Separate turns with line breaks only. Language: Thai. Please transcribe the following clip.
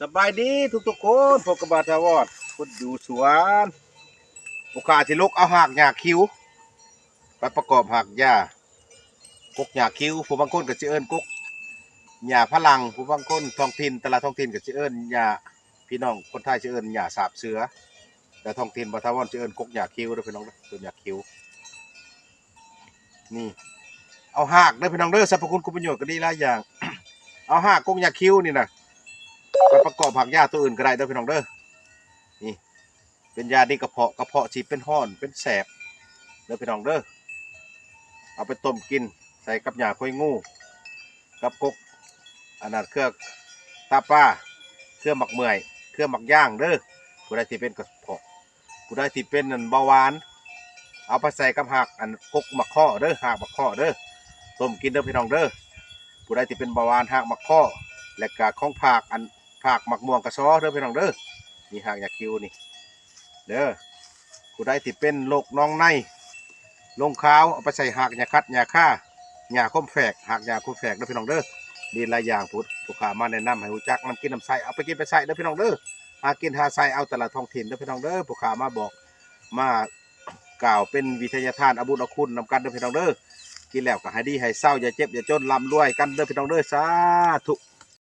สบายดีทุกๆคนพบกับบาทาวอดคนอยู่สวนโอกาสที่ลูกเอาหากหญ้าคิ้วไปประกอบหากหญ้ากกหญ้าคิ้วผู้บางคนก็สิเอิ้นกกหญ้าพลังผู้บางคนท้องถิ่นแต่ละท้องถิ่นก็สิเอิ้นหญ้าพี่น้องคนไทยสิเอิ้นหญ้าสาบเสือแต่ท้องถิ่นบาทาวอดสิเอิ้นกกหญ้าคิ้วเด้อพี่น้องเด้อต้นหญ้าคิ้วนี่เอาหากเด้อพี่น้องเด้อสรรพคุณคุณประโยชน์ก็ดีหลายอย่าง เอาหากกกหญ้าคิ้วนี่นะไปประกอบผักหญ้าตัวอื่นก็ได้เด้อพี่น้องเด้อนี่เป็นยาดีกระเพาะที่เป็นห้อนเป็นแสบเด้อพี่น้องเด้อเอาไปต้มกินใส่กับหญ้าค่อยงูกับกกอันนั้นเครื่องตาป้าเครื่องหมักเมื่อยเครื่องหมักย่างเด้อผู้ใดที่เป็นกระเพาะผู้ใดที่เป็นเบาหวานเอาไปใส่กับหักอันกกหมักข้อเด้อหักหมักข้อเด้อต้มกินเด้อพี่น้องเด้อผู้ใดที่เป็นเบาหวานหักหมักข้อและกะของผักอันผักหมักม่วงกระซ้อเด้อพี่น้องเด้อนี่หักยาคิวนี่เด้อผู้ใดที่เป็นโรคน้องในลงขาวเอาไปใส่หักยาคัดยาฆ่าหญ้าคมแฝกหักหญ้าคมแฝกเด้อพี่น้องเด้อดีหลายอย่างผู้ขามาแนะนำให้รู้จักน้ำกินน้ำใสเอาไปกินไปใส่เด้อพี่น้องเด้อหากินหาใส่เอาแต่ละท้องถิ่นเด้อพี่น้องเด้อผู้ขามาบอกมากล่าวเป็นวิทยาทานอาบุญอาคุณนำกันเด้อพี่น้องเด้อกินแล้วก็ให้ดีให้เศร้าอย่าเจ็บอย่าจนร่ำรวยกันเด้อพี่น้องเด้อสาธุ